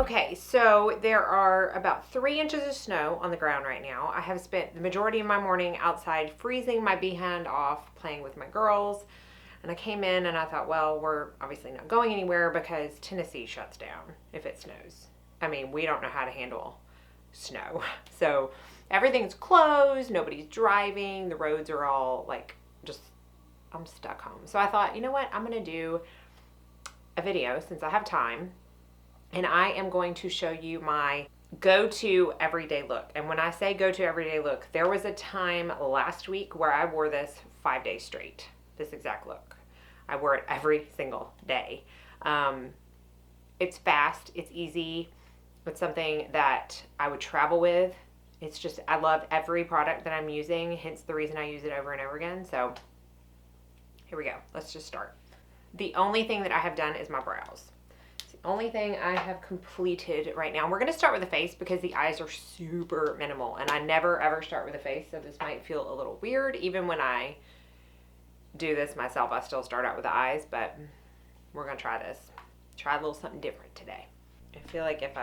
Okay, so there are about 3 inches of snow on the ground right now. I have spent the majority of my morning outside freezing my behind off playing with my girls. And I came in and I thought, well, we're obviously not going anywhere because Tennessee shuts down if it snows. I mean, we don't know how to handle snow. So everything's closed, nobody's driving, the roads are all like just, I'm stuck home. So I thought, you know what, I'm going to do a video since I have time, and I am going to show you my go-to everyday look. And when I say go-to everyday look, there was a time last week where I wore this 5 days straight, this exact look. I wore it every single day. It's fast, it's easy, it's something that I would travel with. It's just, I love every product that I'm using, hence the reason I use it over and over again. So here we go, let's just start. The only thing that I have done is my brows. It's the only thing I have completed right now. We're gonna start with the face because the eyes are super minimal, and I never ever start with the face, so this might feel a little weird. Even when I do this myself, I still start out with the eyes, but we're gonna try this. Try a little something different today. I feel like if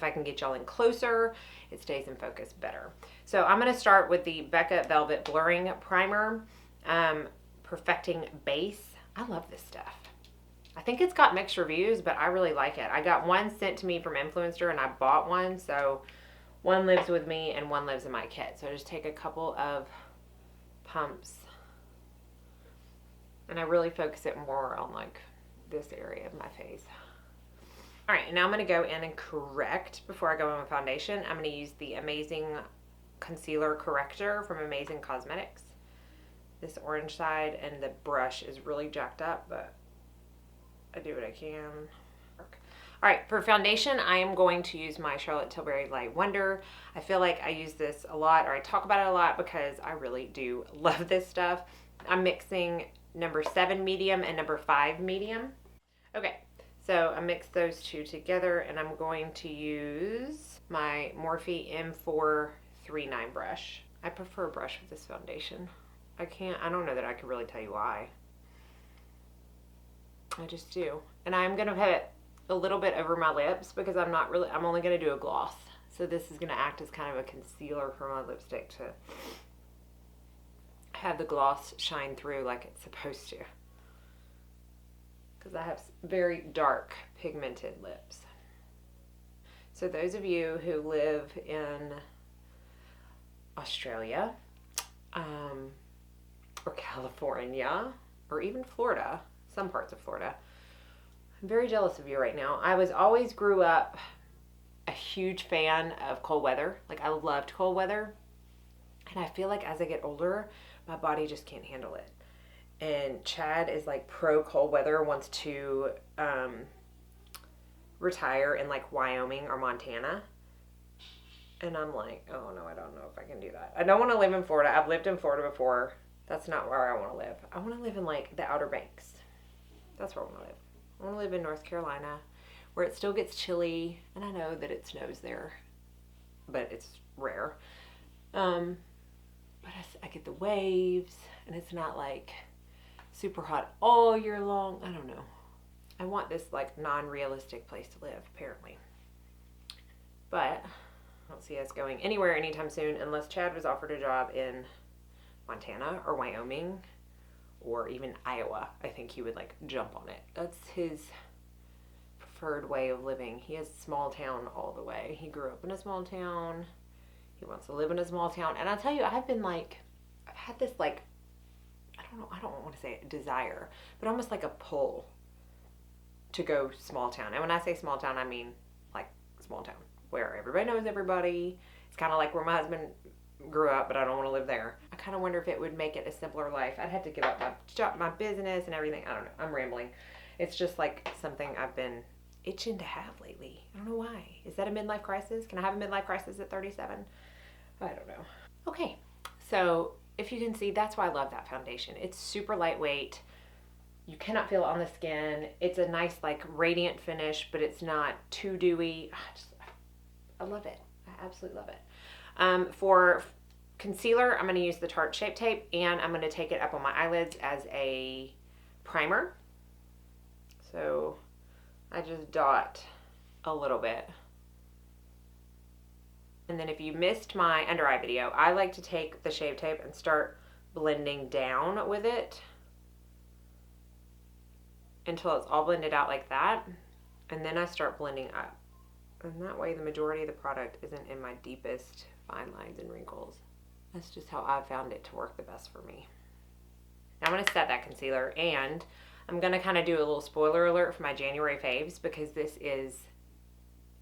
I can get y'all in closer, it stays in focus better. So I'm gonna start with the Becca Velvet Blurring Primer, Perfecting Base. I love this stuff. I think it's got mixed reviews, but I really like it. I got one sent to me from Influencer and I bought one, so one lives with me and one lives in my kit. So I just take a couple of pumps and I really focus it more on like this area of my face. All right, now I'm going to go in and correct before I go in with foundation. I'm going to use the Amazing Concealer Corrector from Amazing Cosmetics. This orange side, and the brush is really jacked up, but I do what I can. All right, for foundation, I am going to use my Charlotte Tilbury Light Wonder. I feel like I use this a lot, or I talk about it a lot because I really do love this stuff. I'm mixing number 7 medium and number 5 medium. Okay. So I mixed those two together, and I'm going to use my Morphe M439 brush. I prefer a brush with this foundation. I don't know that I can really tell you why. I just do. And I'm going to put it a little bit over my lips because I'm only going to do a gloss. So this is going to act as kind of a concealer for my lipstick to have the gloss shine through like it's supposed to. Because I have very dark pigmented lips. So those of you who live in Australia, or California, or even Florida, some parts of Florida, I'm very jealous of you right now. I always grew up a huge fan of cold weather. Like, I loved cold weather. And I feel like as I get older, my body just can't handle it. And Chad is like pro cold weather, wants to retire in like Wyoming or Montana. And I'm like, oh no, I don't know if I can do that. I don't want to live in Florida. I've lived in Florida before. That's not where I want to live. I want to live in like the Outer Banks. That's where I want to live. I want to live in North Carolina where it still gets chilly. And I know that it snows there, but it's rare. But I get the waves, and it's not like super hot all year long. I don't know. I want this like non-realistic place to live, apparently. But I don't see us going anywhere anytime soon unless Chad was offered a job in Montana or Wyoming or even Iowa. I think he would like jump on it. That's his preferred way of living. He is small town all the way. He grew up in a small town. He wants to live in a small town. And I'll tell you, I've had this like, I don't want to say desire, but almost like a pull to go small town. And when I say small town, I mean like small town where everybody knows everybody. It's kind of like where my husband grew up, but I don't want to live there. I kind of wonder if it would make it a simpler life. I'd have to give up my job, my business and everything. I don't know. I'm rambling. It's just like something I've been itching to have lately. I don't know why. Is that a midlife crisis? Can I have a midlife crisis at 37? I don't know. Okay. So if you can see, that's why I love that foundation. It's super lightweight. You cannot feel it on the skin. It's a nice like radiant finish, but it's not too dewy. I love it. I absolutely love it. For concealer, I'm going to use the Tarte Shape Tape, and I'm going to take it up on my eyelids as a primer. So I just dot a little bit. And then if you missed my under eye video, I like to take the Shave Tape and start blending down with it until it's all blended out like that. And then I start blending up. And that way the majority of the product isn't in my deepest fine lines and wrinkles. That's just how I've found it to work the best for me. Now I'm going to set that concealer, and I'm going to kind of do a little spoiler alert for my January faves, because this is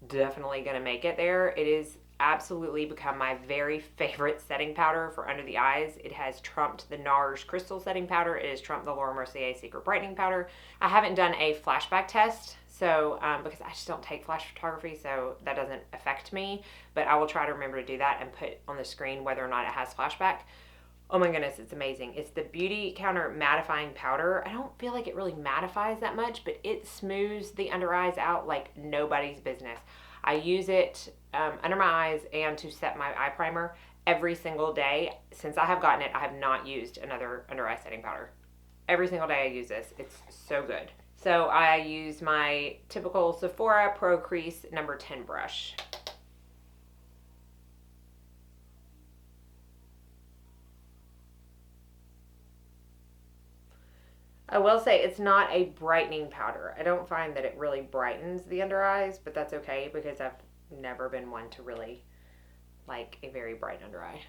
definitely going to make it there. It is absolutely become my very favorite setting powder for under the eyes. It has trumped the NARS Crystal Setting Powder. It has trumped the Laura Mercier Secret Brightening Powder. I haven't done a flashback test, so because I just don't take flash photography, so that doesn't affect me, but I will try to remember to do that and put on the screen whether or not it has flashback. Oh my goodness, it's amazing. It's the Beautycounter mattifying powder. I don't feel like it really mattifies that much, but it smooths the under eyes out like nobody's business. I use it under my eyes and to set my eye primer every single day. Since I have gotten it, I have not used another under eye setting powder. Every single day I use this. It's so good. So I use my typical Sephora Pro Crease number 10 brush. I will say it's not a brightening powder. I don't find that it really brightens the under eyes, but that's okay because I've never been one to really like a very bright under eye.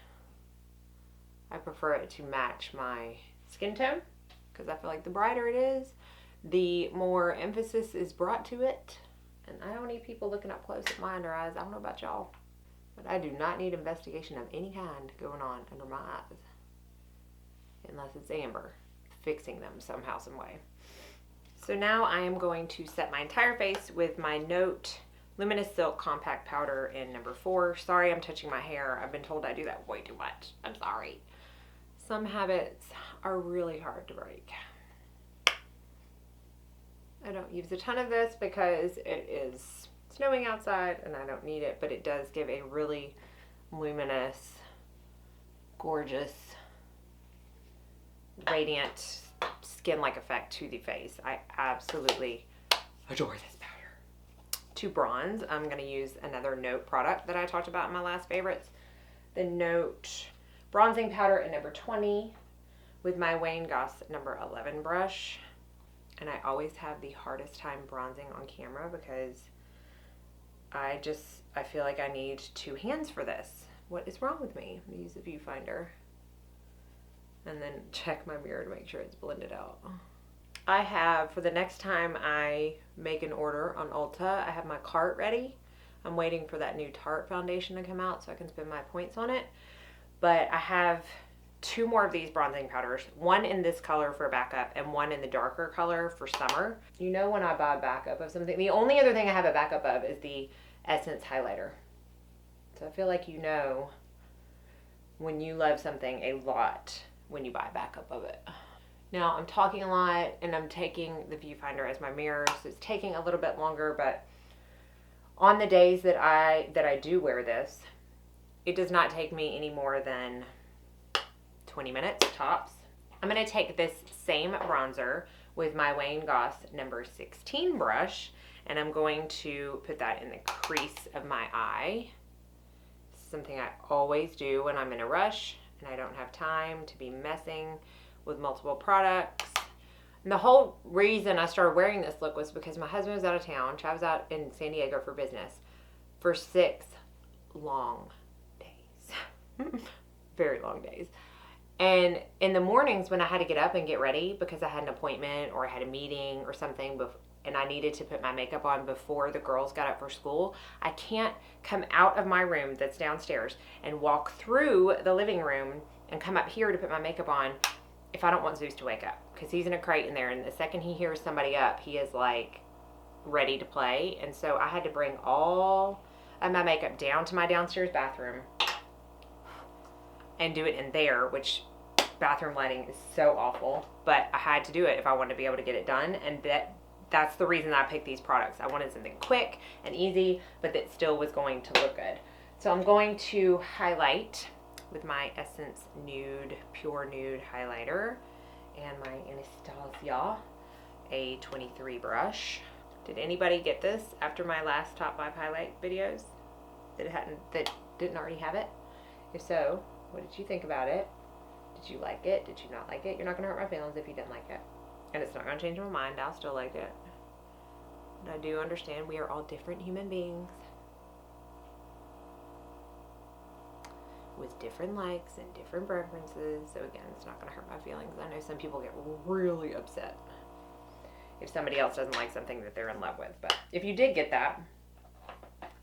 I prefer it to match my skin tone because I feel like the brighter it is, the more emphasis is brought to it. And I don't need people looking up close at my under eyes. I don't know about y'all, but I do not need investigation of any kind going on under my eyes unless it's amber fixing them somehow, some way. So now I am going to set my entire face with my Note Luminous Silk Compact Powder in number 4. Sorry, I'm touching my hair. I've been told I do that way too much. I'm sorry. Some habits are really hard to break. I don't use a ton of this because it is snowing outside and I don't need it, but it does give a really luminous, gorgeous, radiant skin-like effect to the face. I absolutely adore this powder. To bronze, I'm going to use another Note product that I talked about in my last favorites. The Note bronzing powder in number 20 with my Wayne Goss number 11 brush. And I always have the hardest time bronzing on camera because I feel like I need 2 hands for this. What is wrong with me? I'm going to use the viewfinder and then check my mirror to make sure it's blended out. I have, for the next time I make an order on Ulta, I have my cart ready. I'm waiting for that new Tarte foundation to come out so I can spend my points on it. But I have 2 more of these bronzing powders, one in this color for backup and one in the darker color for summer. You know when I buy a backup of something, the only other thing I have a backup of is the Essence highlighter. So I feel like you know when you love something a lot when you buy a backup of it. Now I'm talking a lot and I'm taking the viewfinder as my mirror, so it's taking a little bit longer, but on the days that I do wear this, it does not take me any more than 20 minutes tops. I'm going to take this same bronzer with my Wayne Goss number 16 brush and I'm going to put that in the crease of my eye. This is something I always do when I'm in a rush and I don't have time to be messing with multiple products. And the whole reason I started wearing this look was because my husband was out of town. Chad was out in San Diego for business for 6 long days. Very long days. And in the mornings when I had to get up and get ready because I had an appointment or I had a meeting or something and I needed to put my makeup on before the girls got up for school, I can't come out of my room that's downstairs and walk through the living room and come up here to put my makeup on if I don't want Zeus to wake up, because he's in a crate in there, and the second he hears somebody up, he is like ready to play. And so I had to bring all of my makeup down to my downstairs bathroom and do it in there, which bathroom lighting is so awful, but I had to do it if I wanted to be able to get it done. And that's the reason I picked these products. I wanted something quick and easy, but that still was going to look good. So I'm going to highlight with my Essence Nude Pure Nude highlighter and my Anastasia A23 brush Did anybody get this after my last top 5 highlight videos that didn't already have it? If so, what did you think about it? Did you like it? Did you not like it? You're not going to hurt my feelings if you didn't like it. And it's not going to change my mind. I'll still like it. But I do understand we are all different human beings with different likes and different preferences. So again, it's not going to hurt my feelings. I know some people get really upset if somebody else doesn't like something that they're in love with. But if you did get that,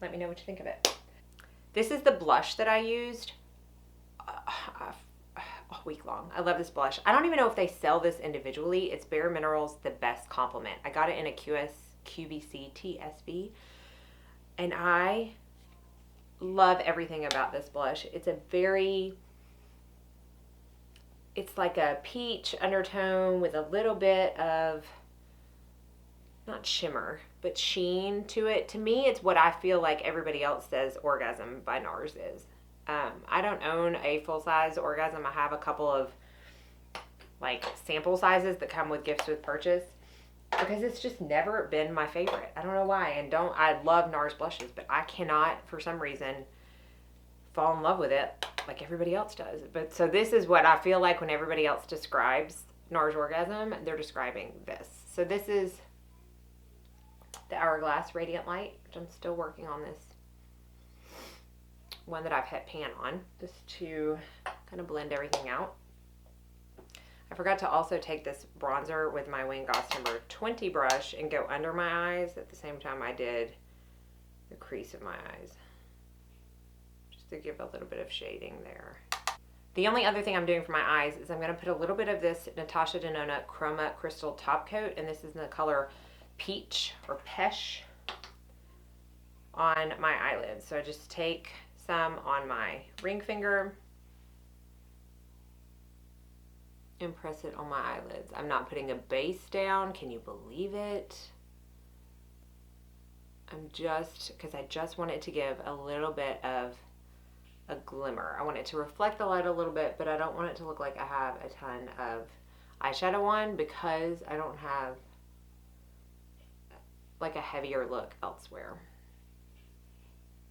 let me know what you think of it. This is the blush that I used all week long. I love this blush. I don't even know if they sell this individually. It's Bare Minerals The Best Compliment. I got it in a QVC TSB. And I love everything about this blush. It's like a peach undertone with a little bit of, not shimmer, but sheen to it. To me, it's what I feel like everybody else says Orgasm by NARS is. I don't own a full-size Orgasm. I have a couple of like sample sizes that come with gifts with purchase because it's just never been my favorite. I don't know why. And I love NARS blushes, but I cannot, for some reason, fall in love with it like everybody else does. But so this is what I feel like when everybody else describes NARS Orgasm, they're describing this. So this is the Hourglass Radiant Light, which I'm still working on this one that I've hit pan on just to kind of blend everything out. I forgot to also take this bronzer with my Wayne Goss number 20 brush and go under my eyes at the same time I did the crease of my eyes, just to give a little bit of shading there. The only other thing I'm doing for my eyes is I'm going to put a little bit of this Natasha Denona Chroma Crystal Top Coat, and this is in the color Peach or Pesh, on my eyelids. So I just take some on my ring finger and press it on my eyelids. I'm not putting a base down. Can you believe it? Because I just want it to give a little bit of a glimmer. I want it to reflect the light a little bit, but I don't want it to look like I have a ton of eyeshadow on because I don't have like a heavier look elsewhere.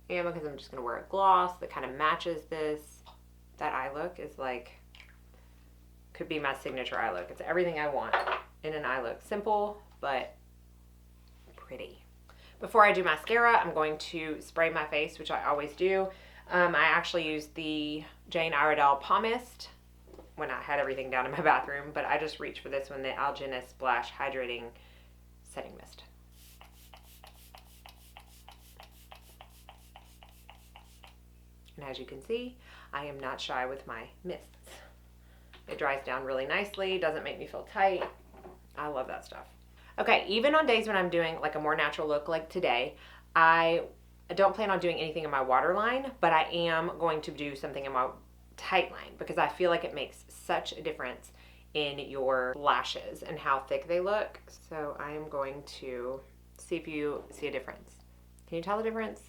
And because I'm just going to wear a gloss that kind of matches this. That eye look is like, could be my signature eye look. It's everything I want in an eye look. Simple, but pretty. Before I do mascara, I'm going to spray my face, which I always do. I actually used the Jane Iredale Palm Mist when I had everything down in my bathroom, but I just reached for this one, the Algenist Splash Hydrating Setting Mist. And as you can see, I am not shy with my mists. It dries down really nicely, doesn't make me feel tight. I love that stuff. Okay, even on days when I'm doing like a more natural look like today, I don't plan on doing anything in my waterline, but I am going to do something in my tight line because I feel like it makes such a difference in your lashes and how thick they look. So I am going to see if you see a difference. Can you tell the difference?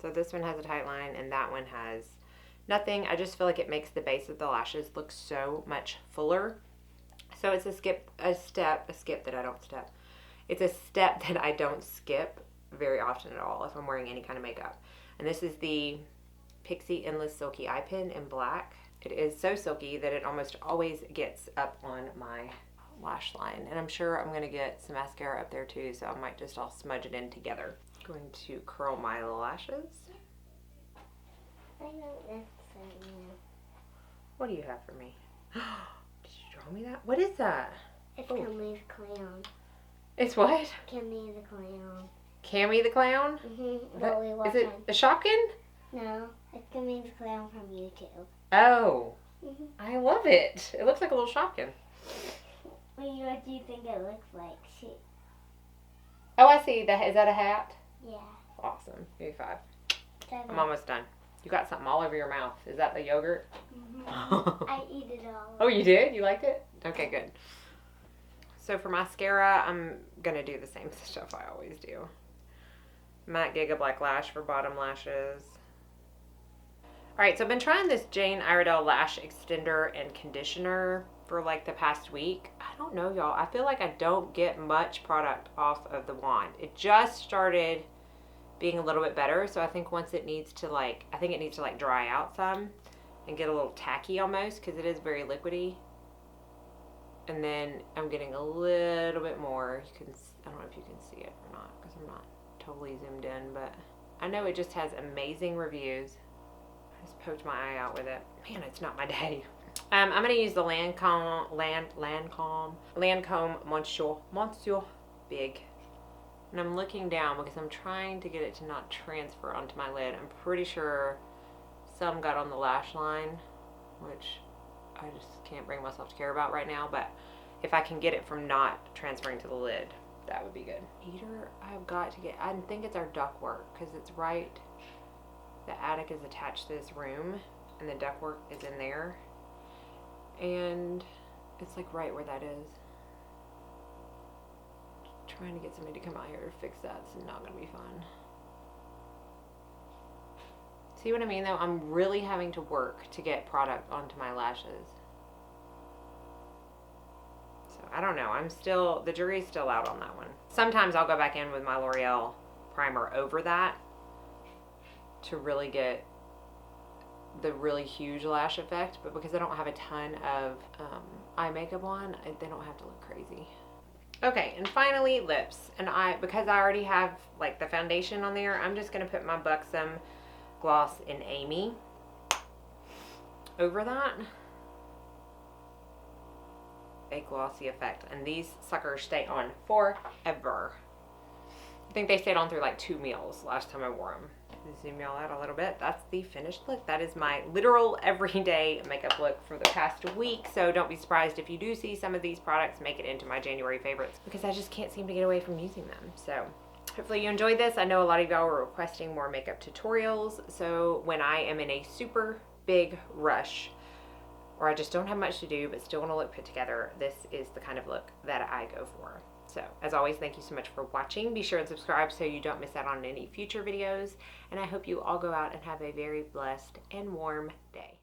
So this one has a tight line and that one has nothing. I just feel like it makes the base of the lashes look so much fuller. So it's a step that I don't step. It's a step that I don't skip very often at all if I'm wearing any kind of makeup. And this is the Pixie Endless Silky Eye Pen in black. It is so silky that it almost always gets up on my lash line. And I'm sure I'm going to get some mascara up there too, so I might just all smudge it in together. I'm going to curl my lashes. I know that's What do you have for me? Did you draw me that? What is that? It's Cammy the Clown. It's what? Cammy the Clown. Cammy the Clown? Mm-hmm. Is it a Shopkin? No, it's Cammy the Clown from YouTube. Oh. Mm-hmm. I love it. It looks like a little Shopkin. What do you think it looks like? Oh, I see. Is that a hat? Yeah. Awesome. Give me 5. 7. I'm almost done. You got something all over your mouth. Is that the yogurt? Mm-hmm. I eat it all. Oh, you did? You liked it? Okay, good. So for mascara, I'm going to do the same stuff I always do. Matte Giga Black Lash for bottom lashes. Alright, so I've been trying this Jane Iredale Lash Extender and Conditioner. for like the past week. I don't know, y'all. I feel like I don't get much product off of the wand. It just started being a little bit better, so I think once it needs to like, I think it needs to like dry out some and get a little tacky almost, because it is very liquidy. And then I'm getting a little bit more. You can, I don't know if you can see it or not because I'm not totally zoomed in, but I know it just has amazing reviews. I just poked my eye out with it. Man, it's not my day. I'm going to use the Lancome Monsieur Big. And I'm looking down because I'm trying to get it to not transfer onto my lid. I'm pretty sure some got on the lash line, which I just can't bring myself to care about right now. But if I can get it from not transferring to the lid, that would be good. Heater, I've got to get, I think it's our ductwork because it's right, the attic is attached to this room and the ductwork is in there. And it's like right where that is. Trying to get somebody to come out here to fix that. It's not going to be fun. See what I mean though? I'm really having to work to get product onto my lashes. So I don't know. I'm still, the jury's still out on that one. Sometimes I'll go back in with my L'Oreal primer over that to really get the really huge lash effect. But because I don't have a ton of eye makeup on, they don't have to look crazy. Okay, and finally lips. And because I already have like the foundation on there, I'm just going to put my Buxom gloss in Amy over that. A glossy effect. And these suckers stay on forever. I think they stayed on through like 2 meals last time I wore them. Zoom y'all out a little bit. That's the finished look. That is my literal everyday makeup look for the past week. So don't be surprised if you do see some of these products make it into my January favorites, because I just can't seem to get away from using them. So hopefully you enjoyed this. I know a lot of y'all were requesting more makeup tutorials. So when I am in a super big rush, or I just don't have much to do but still want to look put together, this is the kind of look that I go for. So, as always, thank you so much for watching. Be sure and subscribe so you don't miss out on any future videos. And I hope you all go out and have a very blessed and warm day.